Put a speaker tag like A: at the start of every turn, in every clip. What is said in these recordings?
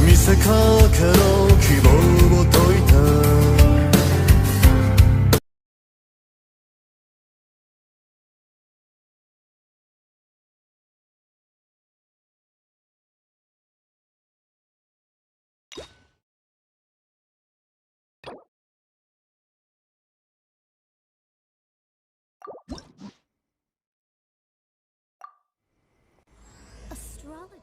A: 見せかけの希望を解いた
B: Astrologer.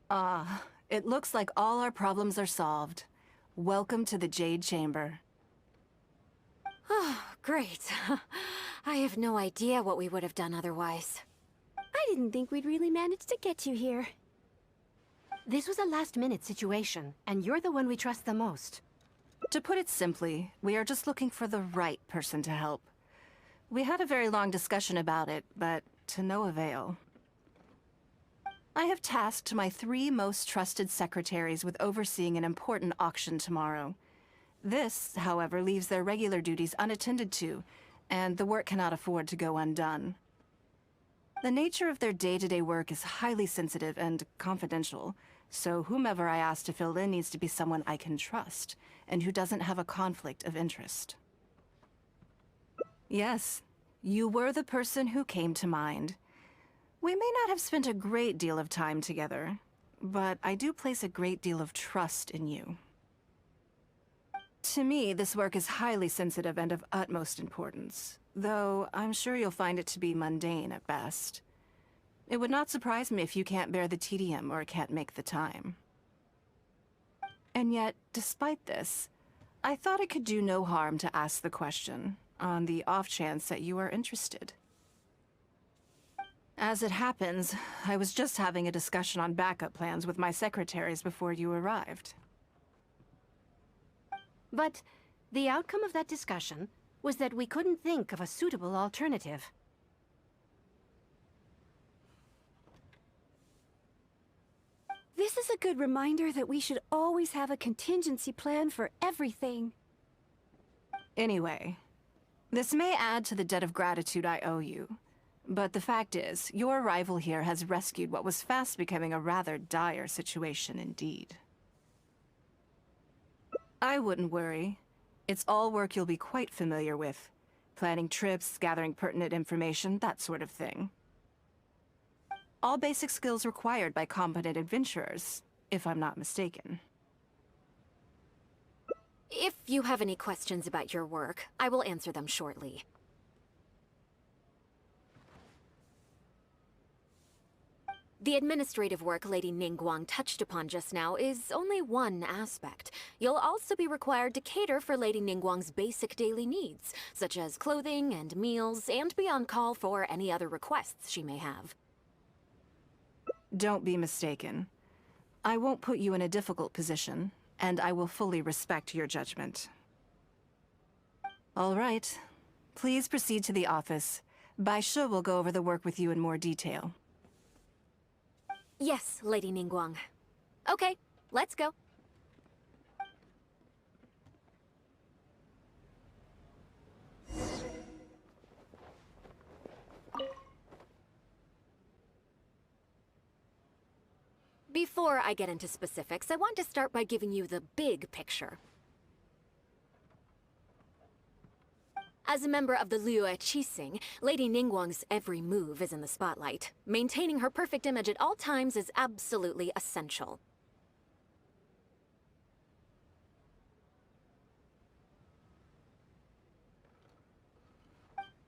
C: Huh? It looks like all our problems are solved. Welcome to the Jade Chamber.
B: Oh, great. I have no idea what we would have done otherwise. I didn't think we'd really manage to get you here.
D: This was a last-minute situation, and you're the one we trust the most.
C: To put it simply, we are just looking for the right person to help. We had a very long discussion about it, but to no avail. I have tasked my 3 most trusted secretaries with overseeing an important auction tomorrow. This, however, leaves their regular duties unattended to, and the work cannot afford to go undone. The nature of their day-to-day work is highly sensitive and confidential, so whomever I ask to fill in needs to be someone I can trust, and who doesn't have a conflict of interest. Yes, you were the person who came to mind. We may not have spent a great deal of time together, but I do place a great deal of trust in you. To me, this work is highly sensitive and of utmost importance, though I'm sure you'll find it to be mundane at best. It would not surprise me if you can't bear the tedium or can't make the time. And yet, despite this, I thought it could do no harm to ask the question, on the off chance that you are interested. As it happens, I was just having a discussion on backup plans with my secretaries before you arrived.
D: But the outcome of that discussion was that we couldn't think of a suitable alternative. This is a good reminder that we should always have a contingency plan for everything.
C: Anyway, this may add to the debt of gratitude I owe you. But the fact is, your arrival here has rescued what was fast becoming a rather dire situation indeed. I wouldn't worry. It's all work you'll be quite familiar with. Planning trips, gathering pertinent information, that sort of thing. All basic skills required by competent adventurers, if I'm not mistaken.
B: If you have any questions about your work, I will answer them shortly. The administrative work Lady Ningguang touched upon just now is only one aspect. You'll also be required to cater for Lady Ningguang's basic daily needs, such as clothing and meals, and be on call for any other requests she may have.
C: Don't be mistaken. I won't put you in a difficult position, and I will fully respect your judgment. All right. Please proceed to the office. Bai Shi will go over the work with you in more detail.
B: Yes, Lady Ningguang. Okay, let's go. Before I get into specifics, I want to start by giving you the big picture. As a member of the Liyue Qixing, Lady Ningguang's every move is in the spotlight. Maintaining her perfect image at all times is absolutely essential.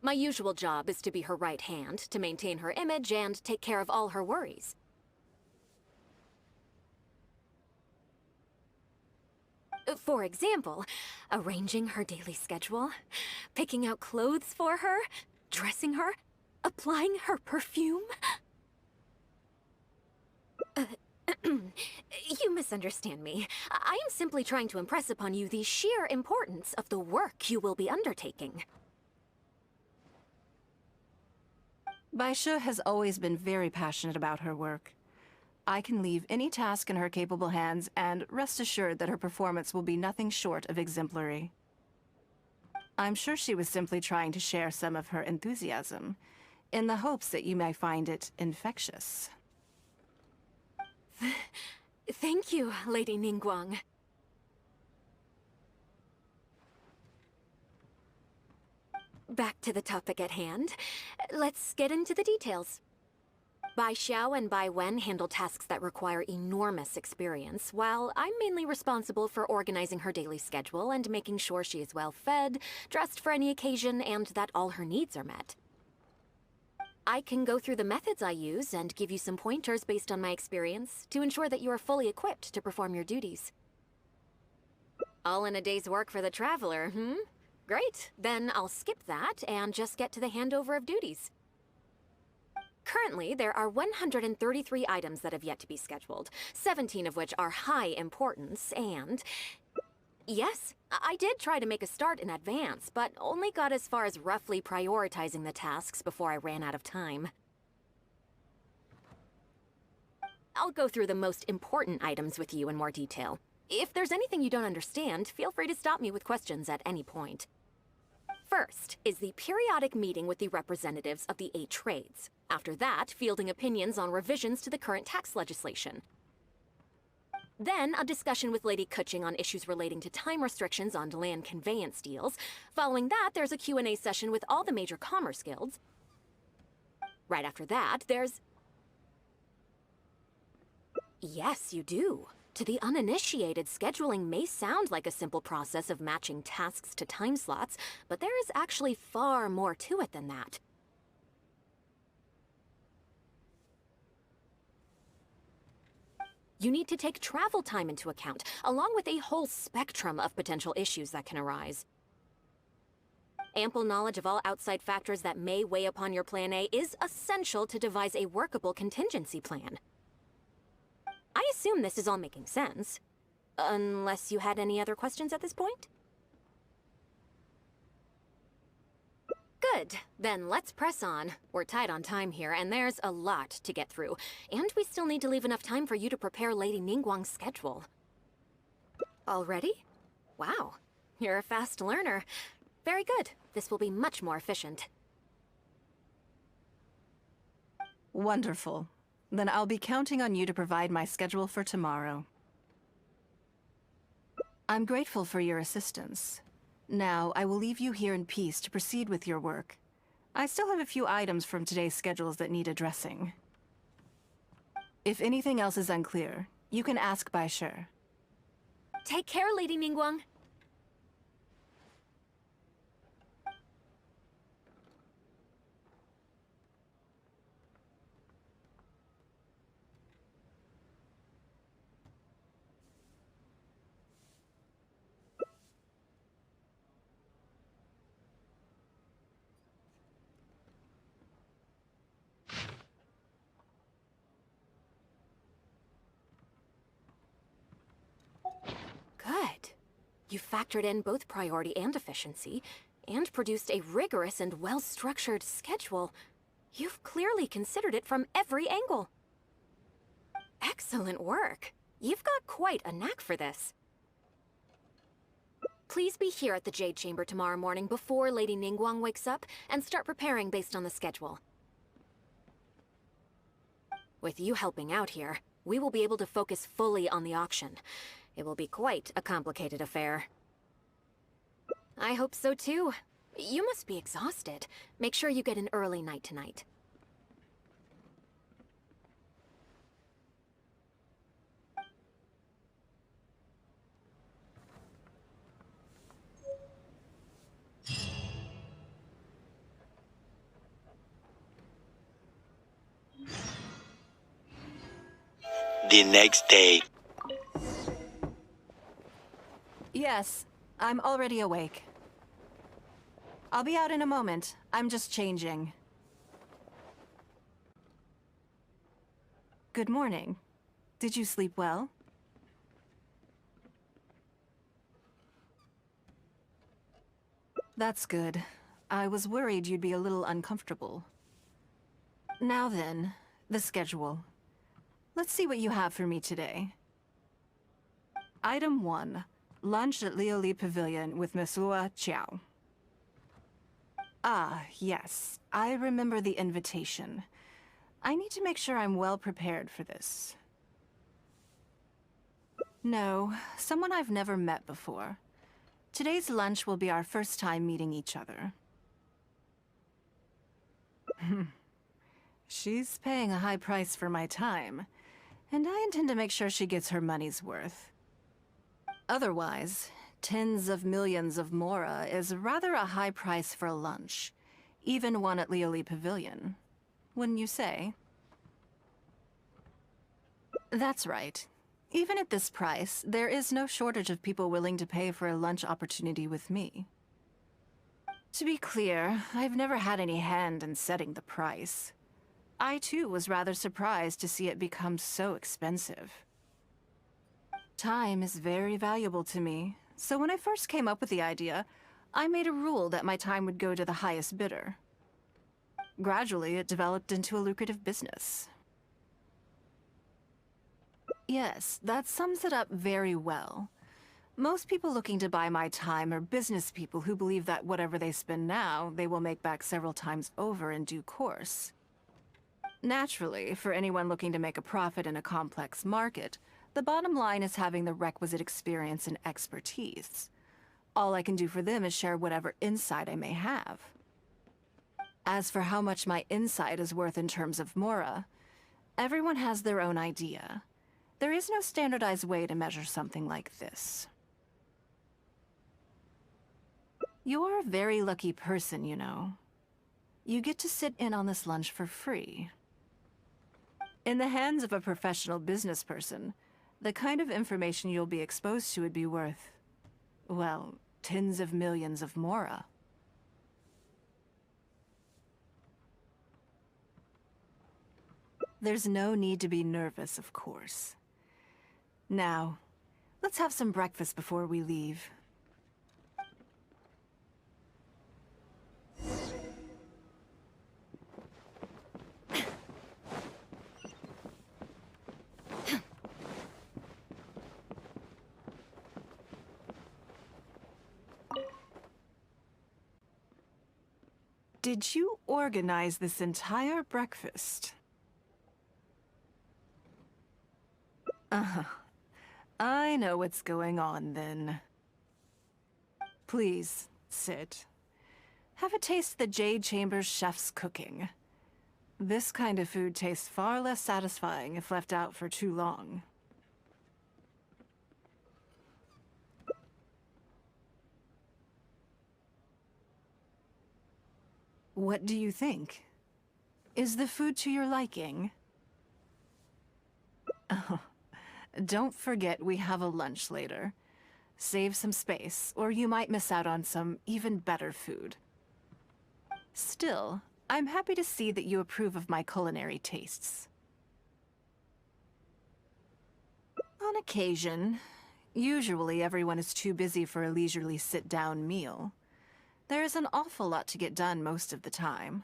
B: My usual job is to be her right hand, to maintain her image and take care of all her worries. For example, arranging her daily schedule, picking out clothes for her, dressing her, applying her perfume. You misunderstand me. I am simply trying to impress upon you the sheer importance of the work you will be undertaking.
C: Bai Shi has always been very passionate about her work. I can leave any task in her capable hands, and rest assured that her performance will be nothing short of exemplary. I'm sure she was simply trying to share some of her enthusiasm, in the hopes that you may find it infectious.
B: Thank you, Lady Ningguang. Back to the topic at hand. Let's get into the details. Bai Xiao and Bai Wen handle tasks that require enormous experience, while I'm mainly responsible for organizing her daily schedule and making sure she is well fed, dressed for any occasion, and that all her needs are met. I can go through the methods I use and give you some pointers based on my experience to ensure that you are fully equipped to perform your duties. All in a day's work for the traveler, hmm? Great, then I'll skip that and just get to the handover of duties. Currently, there are 133 items that have yet to be scheduled, 17 of which are high importance, and... Yes, I did try to make a start in advance, but only got as far as roughly prioritizing the tasks before I ran out of time. I'll go through the most important items with you in more detail. If there's anything you don't understand, feel free to stop me with questions at any point. First is the periodic meeting with the representatives of the 8 trades. After that, fielding opinions on revisions to the current tax legislation. Then, a discussion with Lady Kuching on issues relating to time restrictions on land conveyance deals. Following that, there's a Q&A session with all the major commerce guilds. Right after that, there's... Yes, you do. To the uninitiated, scheduling may sound like a simple process of matching tasks to time slots, but there is actually far more to it than that. You need to take travel time into account, along with a whole spectrum of potential issues that can arise. Ample knowledge of all outside factors that may weigh upon your Plan A is essential to devise a workable contingency plan. I assume this is all making sense. Unless you had any other questions at this point? Good. Then let's press on. We're tight on time here, and there's a lot to get through. And we still need to leave enough time for you to prepare Lady Ningguang's schedule. Already? Wow. You're a fast learner. Very good. This will be much more efficient.
C: Wonderful. Then I'll be counting on you to provide my schedule for tomorrow. I'm grateful for your assistance. Now, I will leave you here in peace to proceed with your work. I still have a few items from today's schedules that need addressing. If anything else is unclear, you can ask Bai Shi.
B: Take care, Lady Ningguang. Good. You factored in both priority and efficiency, and produced a rigorous and well-structured schedule. You've clearly considered it from every angle. Excellent work. You've got quite a knack for this. Please be here at the Jade Chamber tomorrow morning before Lady Ningguang wakes up, and start preparing based on the schedule. With you helping out here, we will be able to focus fully on the auction. It will be quite a complicated affair. I hope so too. You must be exhausted. Make sure you get an early night tonight.
E: The next day.
C: Yes, I'm already awake. I'll be out in a moment. I'm just changing. Good morning. Did you sleep well? That's good. I was worried you'd be a little uncomfortable. Now then, the schedule. Let's see what you have for me today. Item 1. Lunch at Lioli Pavilion with Miss Lua Chiao. Ah, yes. I remember the invitation. I need to make sure I'm well prepared for this. No, someone I've never met before. Today's lunch will be our first time meeting each other. She's paying a high price for my time, and I intend to make sure she gets her money's worth. Otherwise, tens of millions of mora is rather a high price for a lunch, even one at Lioli Pavilion. Wouldn't you say? That's right. Even at this price, there is no shortage of people willing to pay for a lunch opportunity with me. To be clear, I've never had any hand in setting the price. I too was rather surprised to see it become so expensive. Time is very valuable to me, so when I first came up with the idea, I made a rule that my time would go to the highest bidder. Gradually, it developed into a lucrative business. Yes, that sums it up very well. Most people looking to buy my time are business people who believe that whatever they spend now, they will make back several times over in due course. Naturally, for anyone looking to make a profit in a complex market, the bottom line is having the requisite experience and expertise. All I can do for them is share whatever insight I may have. As for how much my insight is worth in terms of mora, everyone has their own idea. There is no standardized way to measure something like this. You're a very lucky person, you know. You get to sit in on this lunch for free. In the hands of a professional business person, the kind of information you'll be exposed to would be worth, well, tens of millions of mora. There's no need to be nervous, of course. Now, let's have some breakfast before we leave. Did you organize this entire breakfast? I know what's going on, then. Please, sit. Have a taste of the Jade Chamber's chef's cooking. This kind of food tastes far less satisfying if left out for too long. What do you think? Is the food to your liking? Oh, don't forget we have a lunch later. Save some space, or you might miss out on some even better food. Still, I'm happy to see that you approve of my culinary tastes. On occasion. Usually everyone is too busy for a leisurely sit-down meal. There is an awful lot to get done most of the time.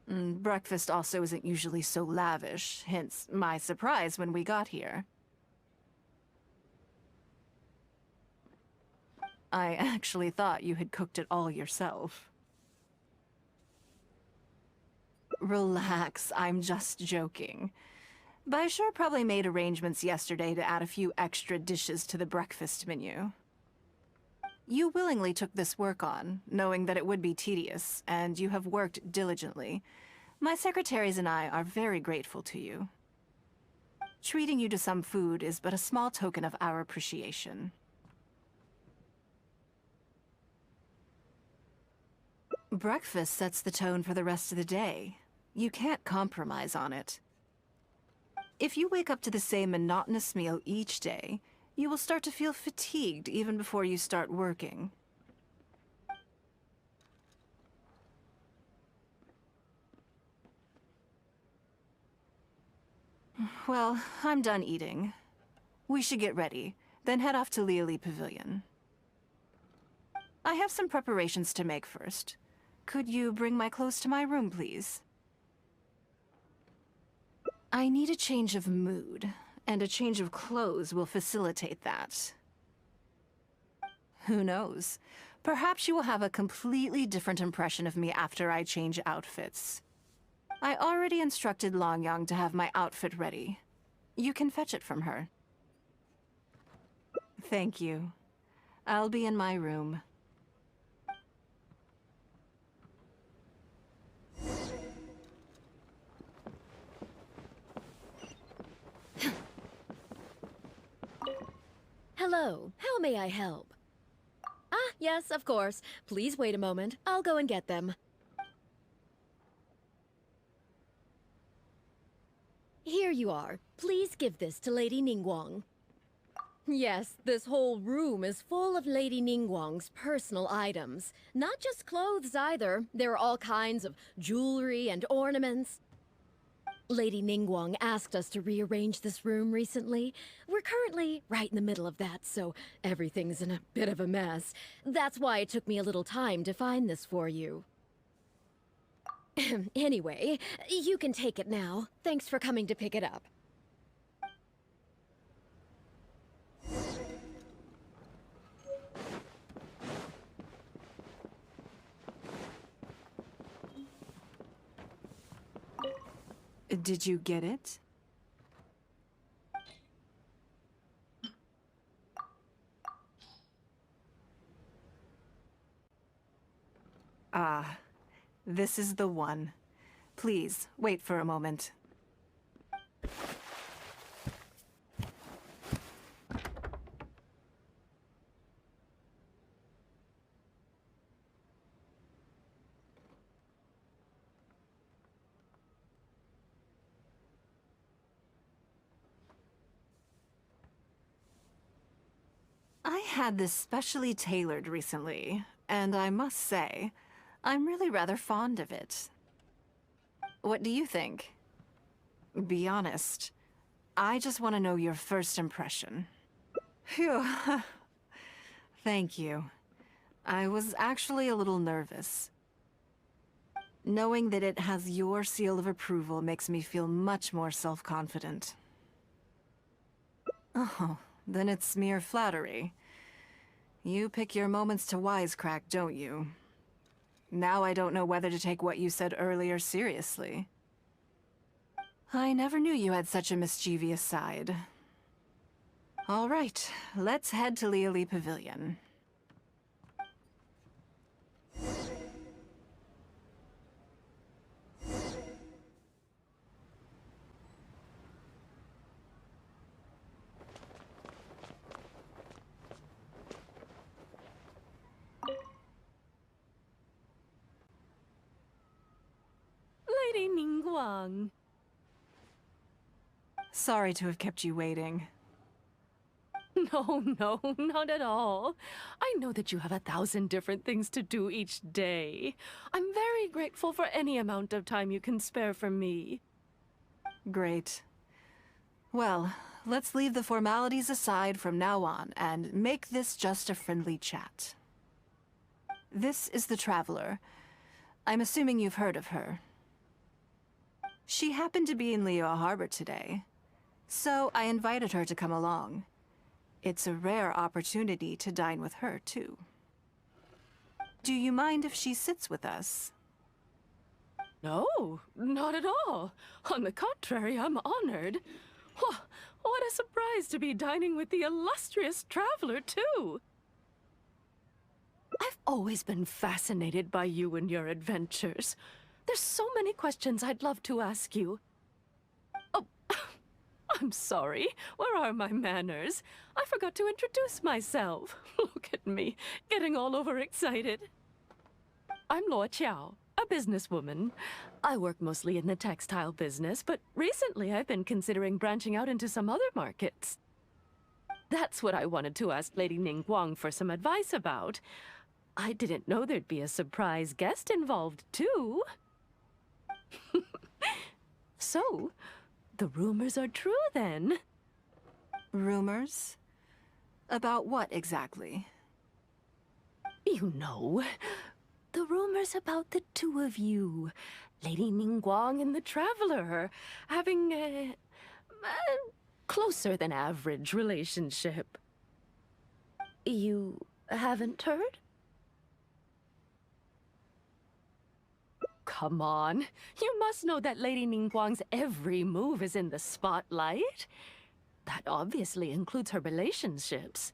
C: Breakfast also isn't usually so lavish, hence my surprise when we got here. I actually thought you had cooked it all yourself. Relax, I'm just joking. Baishur probably made arrangements yesterday to add a few extra dishes to the breakfast menu. You willingly took this work on, knowing that it would be tedious, and you have worked diligently. My secretaries and I are very grateful to you. Treating you to some food is but a small token of our appreciation. Breakfast sets the tone for the rest of the day. You can't compromise on it. If you wake up to the same monotonous meal each day, you will start to feel fatigued even before you start working. Well, I'm done eating. We should get ready, then head off to Lioli Pavilion. I have some preparations to make first. Could you bring my clothes to my room, please? I need a change of mood, and a change of clothes will facilitate that. Who knows? Perhaps you will have a completely different impression of me after I change outfits. I already instructed Longyang to have my outfit ready. You can fetch it from her. Thank you. I'll be in my room.
F: Hello, how may I help? Ah, yes, of course. Please wait a moment. I'll go and get them. Here you are. Please give this to Lady Ningguang. Yes, this whole room is full of Lady Ningguang's personal items. Not just clothes either. There are all kinds of jewelry and ornaments. Lady Ningguang asked us to rearrange this room recently. We're currently right in the middle of that, so everything's in a bit of a mess. That's why it took me a little time to find this for you. Anyway, you can take it now. Thanks for coming to pick it up.
C: Did you get it? Ah, this is the one. Please, wait for a moment. I had this specially tailored recently, and I must say, I'm really rather fond of it. What do you think? Be honest. I just want to know your first impression. Phew. Thank you. I was actually a little nervous. Knowing that it has your seal of approval makes me feel much more self-confident. Oh, then it's mere flattery. You pick your moments to wisecrack, don't you? Now I don't know whether to take what you said earlier seriously. I never knew you had such a mischievous side. All right, let's head to Liali Pavilion.
G: Lady Ningguang.
C: Sorry to have kept you waiting.
G: No, not at all. I know that you have 1,000 different things to do each day. I'm very grateful for any amount of time you can spare for me.
C: Great. Well, let's leave the formalities aside from now on and make this just a friendly chat. This is the Traveler. I'm assuming you've heard of her. She happened to be in Liyue Harbor today, so I invited her to come along. It's a rare opportunity to dine with her, too. Do you mind if she sits with us?
G: No, not at all. On the contrary, I'm honored. What a surprise to be dining with the illustrious Traveler, too. I've always been fascinated by you and your adventures. There's so many questions I'd love to ask you. Oh, I'm sorry. Where are my manners? I forgot to introduce myself. Look at me, getting all overexcited. I'm Luo Qiao, a businesswoman. I work mostly in the textile business, but recently I've been considering branching out into some other markets. That's what I wanted to ask Lady Ningguang for some advice about. I didn't know there'd be a surprise guest involved, too. So, the rumors are true, then?
C: Rumors? About what, exactly?
G: You know, the rumors about the two of you Lady Ningguang and the Traveler having a closer than average relationship. You haven't heard? Come on. You must know that Lady Ningguang's every move is in the spotlight. That obviously includes her relationships.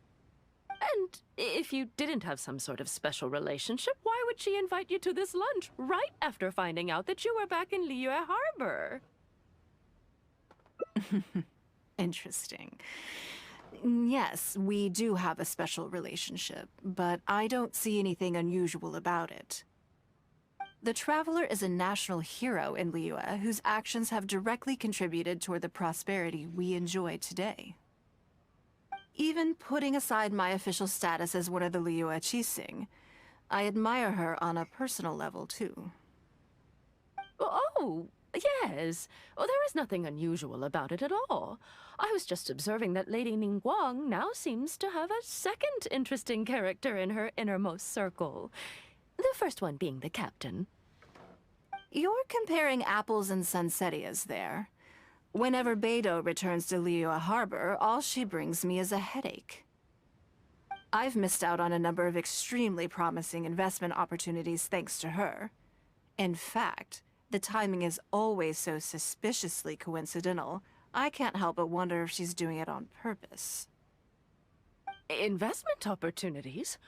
G: And if you didn't have some sort of special relationship, why would she invite you to this lunch right after finding out that you were back in Liyue Harbor?
C: Interesting. Yes, we do have a special relationship, but I don't see anything unusual about it. The Traveler is a national hero in Liyue whose actions have directly contributed toward the prosperity we enjoy today. Even putting aside my official status as one of the Liyue Qixing, I admire her on a personal level, too.
G: Oh, yes. Well, there is nothing unusual about it at all. I was just observing that Lady Ningguang now seems to have a second interesting character in her innermost circle. The first one being the captain.
C: You're comparing apples and sunsettias there. Whenever Beidou returns to Liyue Harbor, all she brings me is a headache. I've missed out on a number of extremely promising investment opportunities thanks to her. In fact, the timing is always so suspiciously coincidental, I can't help but wonder if she's doing it on purpose.
G: Investment opportunities?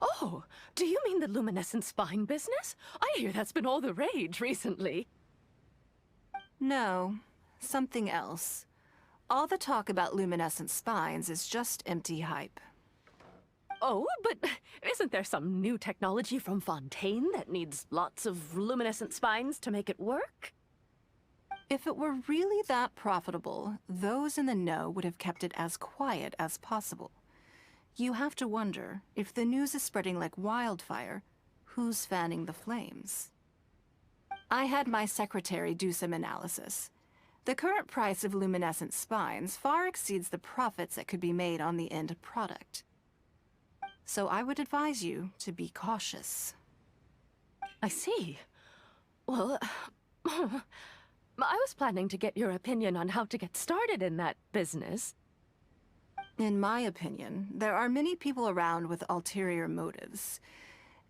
G: Oh, do you mean the luminescent spine business? I hear that's been all the rage recently.
C: No, something else. All the talk about luminescent spines is just empty hype.
G: Oh, but isn't there some new technology from Fontaine that needs lots of luminescent spines to make it work?
C: If it were really that profitable, those in the know would have kept it as quiet as possible. You have to wonder, if the news is spreading like wildfire, who's fanning the flames? I had my secretary do some analysis. The current price of luminescent spines far exceeds the profits that could be made on the end product. So I would advise you to be cautious.
G: I see. Well, I was planning to get your opinion on how to get started in that business.
C: In my opinion, there are many people around with ulterior motives,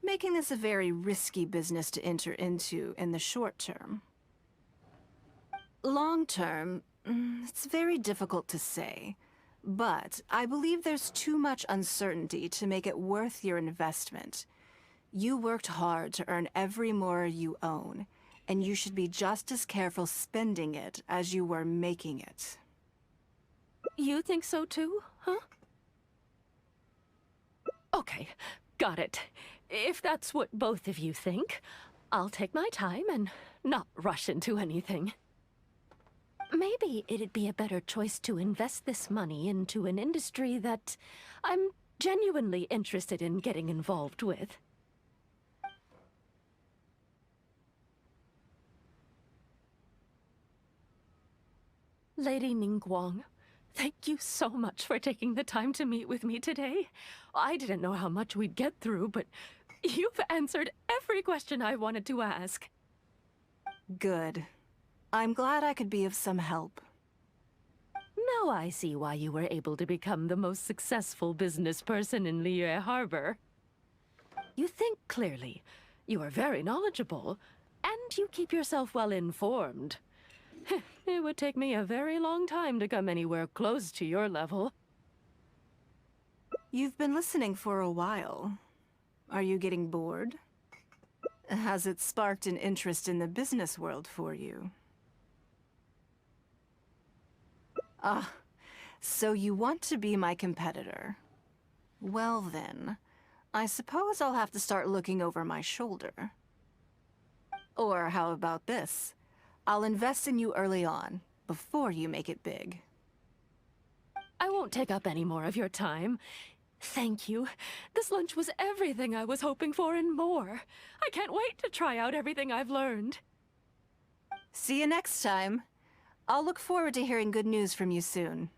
C: making this a very risky business to enter into in the short term. Long term, it's very difficult to say, but I believe there's too much uncertainty to make it worth your investment. You worked hard to earn every more you own, and you should be just as careful spending it as you were making it.
G: You think so too, huh? Okay, got it. If that's what both of you think, I'll take my time and not rush into anything. Maybe it'd be a better choice to invest this money into an industry that I'm genuinely interested in getting involved with. Lady Ningguang, thank you so much for taking the time to meet with me today. I didn't know how much we'd get through, but you've answered every question I wanted to ask.
C: Good. I'm glad I could be of some help.
G: Now I see why you were able to become the most successful business person in Liyue Harbor. You think clearly, you are very knowledgeable, and you keep yourself well informed. It would take me a very long time to come anywhere close to your level.
C: You've been listening for a while. Are you getting bored? Has it sparked an interest in the business world for you? Ah, so you want to be my competitor. Well then, I suppose I'll have to start looking over my shoulder. Or how about this? I'll invest in you early on, before you make it big.
G: I won't take up any more of your time. Thank you. This lunch was everything I was hoping for and more. I can't wait to try out everything I've learned.
C: See you next time. I'll look forward to hearing good news from you soon.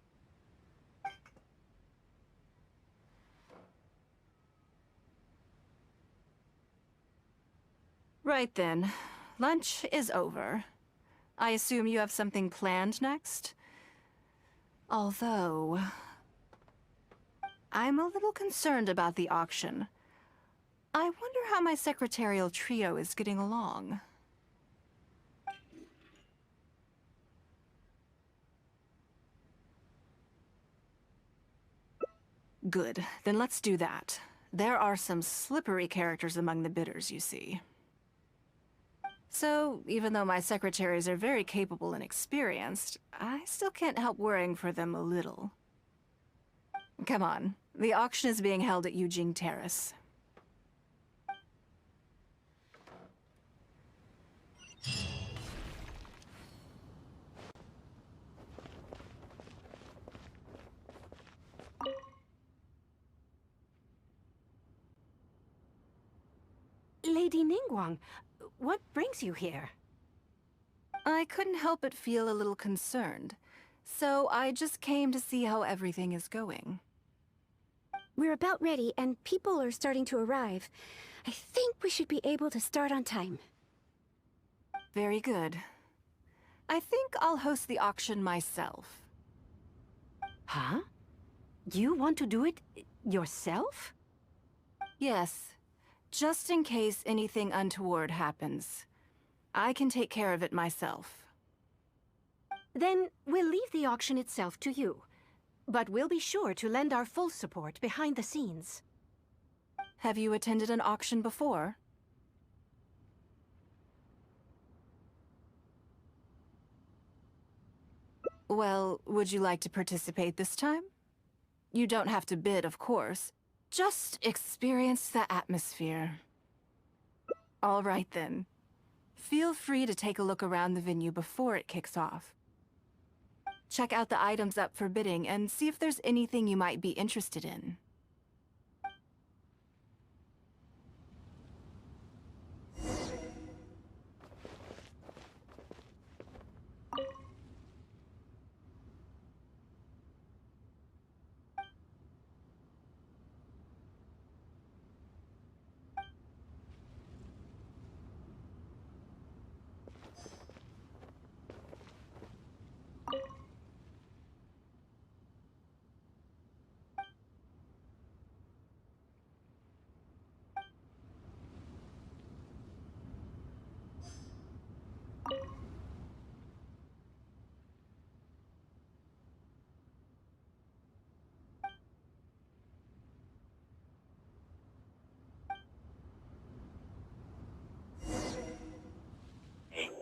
C: Right then. lunch is over. I assume you have something planned next? Although, I'm a little concerned about the auction. I wonder how my secretarial trio is getting along. Good, then let's do that. There are some slippery characters among the bidders, you see. So, even though my secretaries are very capable and experienced, I still can't help worrying for them a little. Come on, the auction is being held at Eugene Terrace.
D: Lady Ningguang, what brings you here?
C: I couldn't help but feel a little concerned, so I just came to see how everything is going.
D: We're about ready, and people are starting to arrive. I think we should be able to start on time.
C: Very good. I think I'll host the auction myself.
D: Huh? You want to do it yourself?
C: Yes, just in case anything untoward happens. I can take care of it myself.
D: Then we'll leave the auction itself to you. But we'll be sure to lend our full support behind the scenes.
C: Have you attended an auction before? Well, would you like to participate this time? You don't have to bid, of course. Just experience the atmosphere. All right, then. Feel free to take a look around the venue before it kicks off. Check out the items up for bidding and see if there's anything you might be interested in.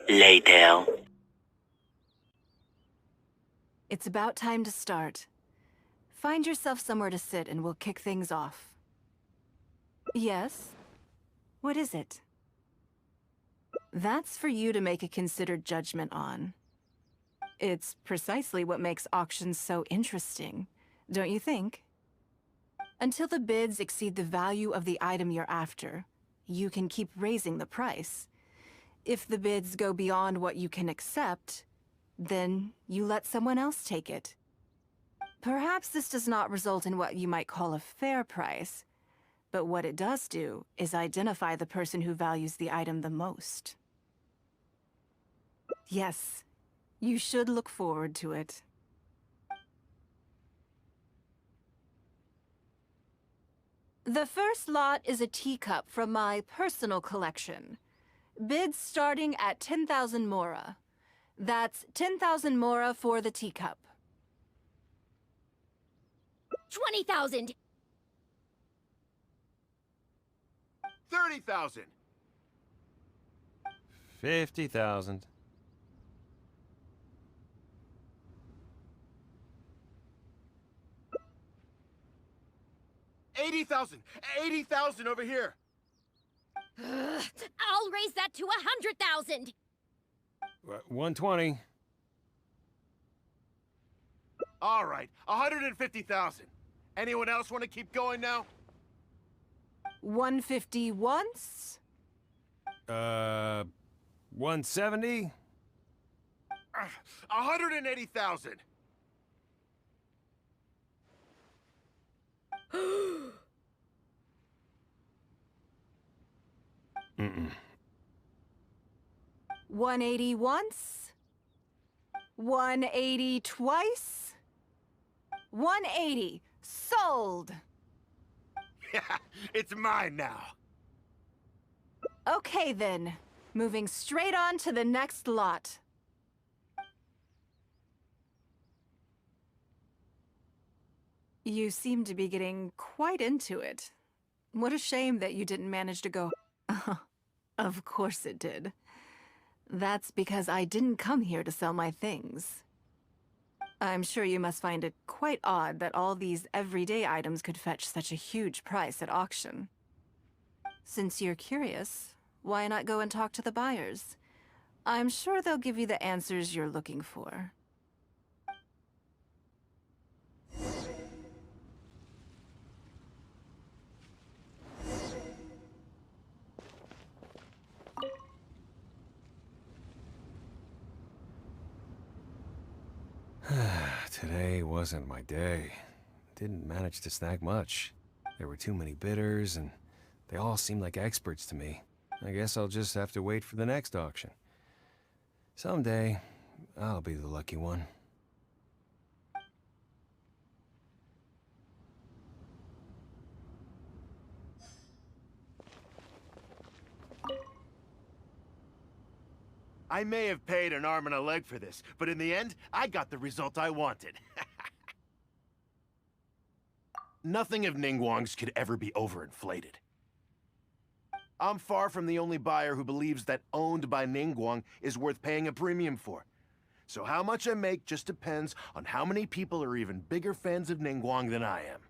E: Later.
C: It's about time to start. Find yourself somewhere to sit and we'll kick things off. Yes? What is it? That's for you to make a considered judgment on. It's precisely what makes auctions so interesting, don't you think? Until the bids exceed the value of the item you're after, you can keep raising the price. If the bids go beyond what you can accept, then you let someone else take it. Perhaps this does not result in what you might call a fair price, but what it does do is identify the person who values the item the most. Yes, you should look forward to it. The first lot is a teacup from my personal collection. Bids starting at 10,000 mora. That's 10,000 mora for the teacup.
F: 20,000!
H: 30,000.
I: 50,000.
H: 80,000. 80,000 over here.
F: I'll raise that to 100,000!
I: 120.
H: All right, 150,000. Anyone else want to keep going now?
C: 150 once?
I: 170.
H: 180,000.
C: 180 once? 180 twice? 180. Sold!
H: Yeah, it's mine now.
C: Okay then. Moving straight on to the next lot. You seem to be getting quite into it. What a shame that you didn't manage to go... Of course it did. That's because I didn't come here to sell my things. I'm sure you must find it quite odd that all these everyday items could fetch such a huge price at auction. Since you're curious, why not go and talk to the buyers? I'm sure they'll give you the answers you're looking for.
I: Today wasn't my day. Didn't manage to snag much. There were too many bidders, and they all seemed like experts to me. I guess I'll just have to wait for the next auction. Someday, I'll be the lucky one.
H: I may have paid an arm and a leg for this, but in the end, I got the result I wanted. Nothing of Ningguang's could ever be overinflated. I'm far from the only buyer who believes that owned by Ningguang is worth paying a premium for. So how much I make just depends on how many people are even bigger fans of Ningguang than I am.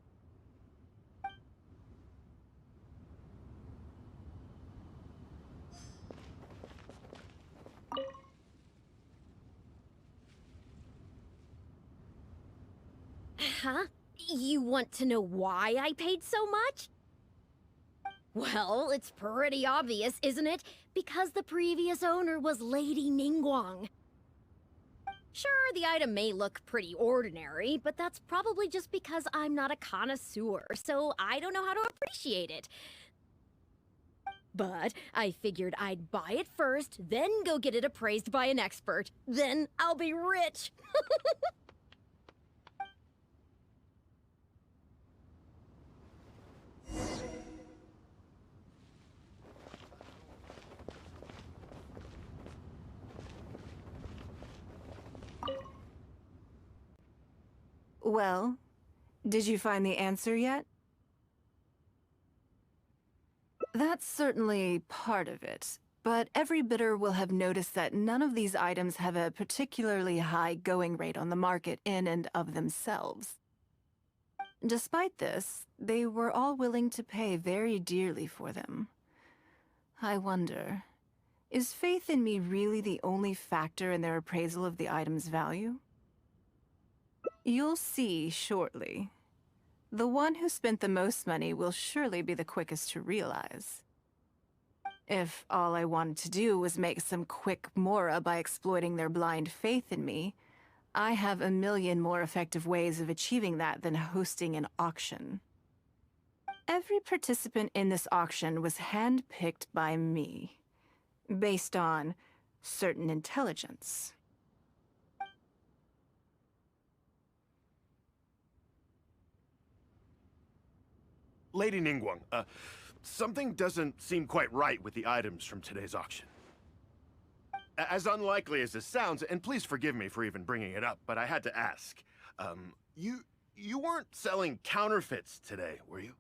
F: Huh? You want to know why I paid so much? Well, it's pretty obvious, isn't it? Because the previous owner was Lady Ningguang. Sure, the item may look pretty ordinary, but that's probably just because I'm not a connoisseur, so I don't know how to appreciate it. But I figured I'd buy it first, then go get it appraised by an expert. Then I'll be rich.
C: Well, did you find the answer yet? That's certainly part of it, but every bidder will have noticed that none of these items have a particularly high going rate on the market in and of themselves. Despite this, they were all willing to pay very dearly for them. I wonder, is faith in me really the only factor in their appraisal of the item's value? You'll see shortly. The one who spent the most money will surely be the quickest to realize. If all I wanted to do was make some quick mora by exploiting their blind faith in me, I have a million more effective ways of achieving that than hosting an auction. Every participant in this auction was handpicked by me, based on certain intelligence.
H: Lady Ningguang, something doesn't seem quite right with the items from today's auction. As unlikely as this sounds, and please forgive me for even bringing it up, but I had to ask. You weren't selling counterfeits today, were you?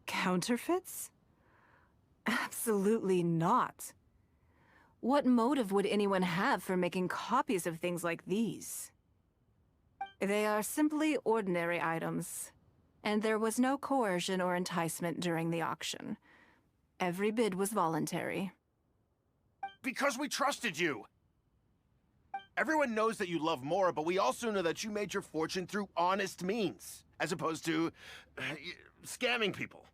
C: Counterfeits? Absolutely not. What motive would anyone have for making copies of things like these? They are simply ordinary items, and there was no coercion or enticement during the auction. Every bid was voluntary.
H: Because we trusted you! Everyone knows that you love Mora, but we also know that you made your fortune through honest means, as opposed to scamming people.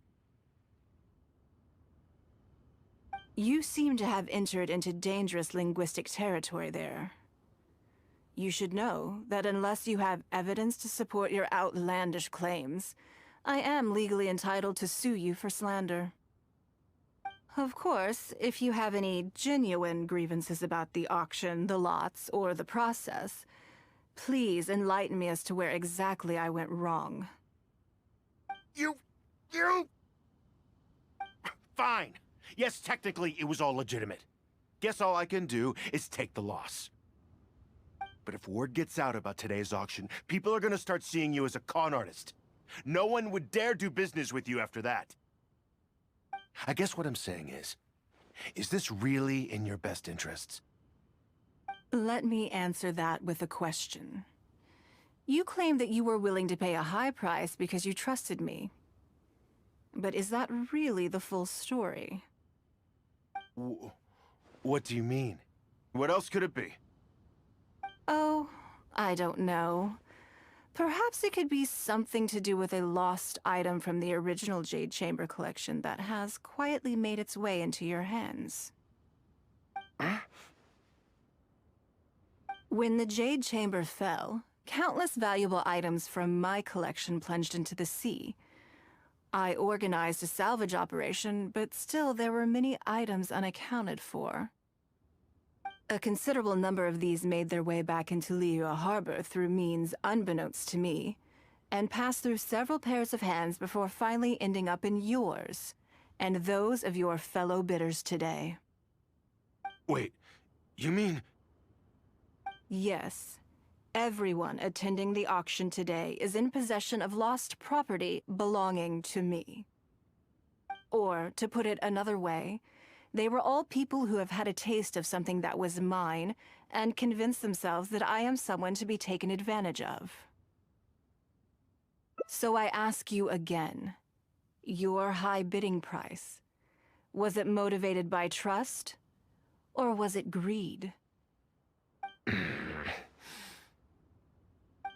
C: You seem to have entered into dangerous linguistic territory there. You should know that unless you have evidence to support your outlandish claims, I am legally entitled to sue you for slander. Of course, if you have any genuine grievances about the auction, the lots, or the process, please enlighten me as to where exactly I went wrong.
H: You... Fine. Yes, technically, it was all legitimate. Guess all I can do is take the loss. But if word gets out about today's auction, people are gonna start seeing you as a con artist. No one would dare do business with you after that. I guess what I'm saying is this really in your best interests?
C: Let me answer that with a question. You claim that you were willing to pay a high price because you trusted me. But is that really the full story?
H: What do you mean? What else could it be?
C: Oh, I don't know. Perhaps it could be something to do with a lost item from the original Jade Chamber collection that has quietly made its way into your hands. When the Jade Chamber fell, countless valuable items from my collection plunged into the sea. I organized a salvage operation, but still there were many items unaccounted for. A considerable number of these made their way back into Liyue Harbor through means unbeknownst to me, and passed through several pairs of hands before finally ending up in yours, and those of your fellow bidders today.
H: Wait, you mean...
C: Yes. Everyone attending the auction today is in possession of lost property belonging to me. Or, to put it another way, they were all people who have had a taste of something that was mine and convinced themselves that I am someone to be taken advantage of. So I ask you again, your high bidding price, was it motivated by trust, or was it greed?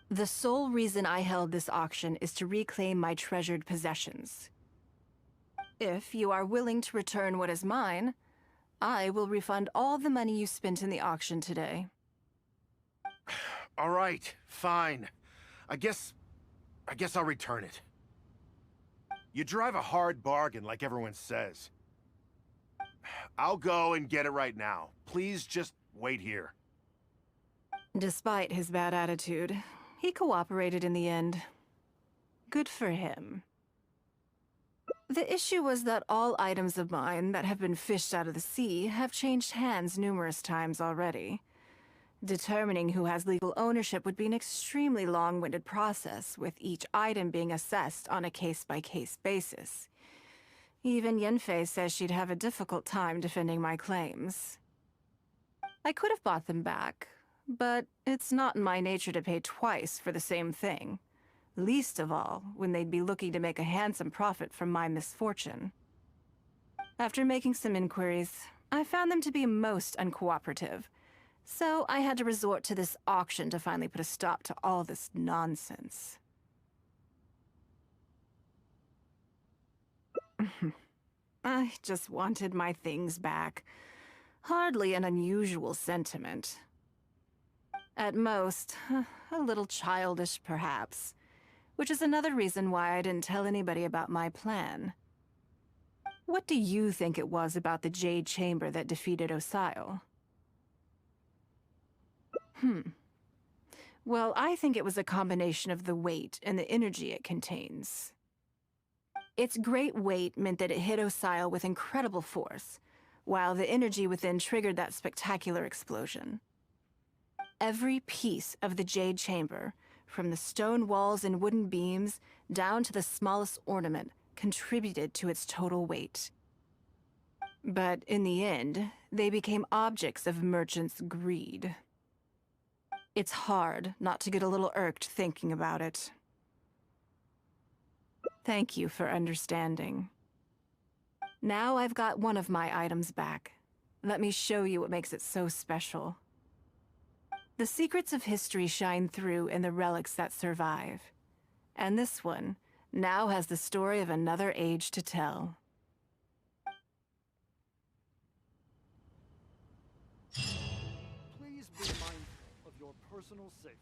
C: The sole reason I held this auction is to reclaim my treasured possessions. If you are willing to return what is mine, I will refund all the money you spent in the auction today.
H: All right, fine. I guess I'll return it. You drive a hard bargain like everyone says. I'll go and get it right now. Please just wait here.
C: Despite his bad attitude, he cooperated in the end. Good for him. The issue was that all items of mine that have been fished out of the sea have changed hands numerous times already. Determining who has legal ownership would be an extremely long-winded process, with each item being assessed on a case-by-case basis. Even Yenfei says she'd have a difficult time defending my claims. I could have bought them back, but it's not in my nature to pay twice for the same thing. Least of all, when they'd be looking to make a handsome profit from my misfortune. After making some inquiries, I found them to be most uncooperative, so I had to resort to this auction to finally put a stop to all this nonsense. I just wanted my things back. Hardly an unusual sentiment. At most, a little childish, perhaps. Which is another reason why I didn't tell anybody about my plan. What do you think it was about the Jade Chamber that defeated Osile? Well, I think it was a combination of the weight and the energy it contains. Its great weight meant that it hit Osile with incredible force, while the energy within triggered that spectacular explosion. Every piece of the Jade Chamber, from the stone walls and wooden beams down to the smallest ornament, contributed to its total weight. But in the end, they became objects of merchants' greed. It's hard not to get a little irked thinking about it. Thank you for understanding. Now I've got one of my items back. Let me show you what makes it so special. The secrets of history shine through in the relics that survive. And this one now has the story of another age to tell.
A: Please be mindful of your personal safety.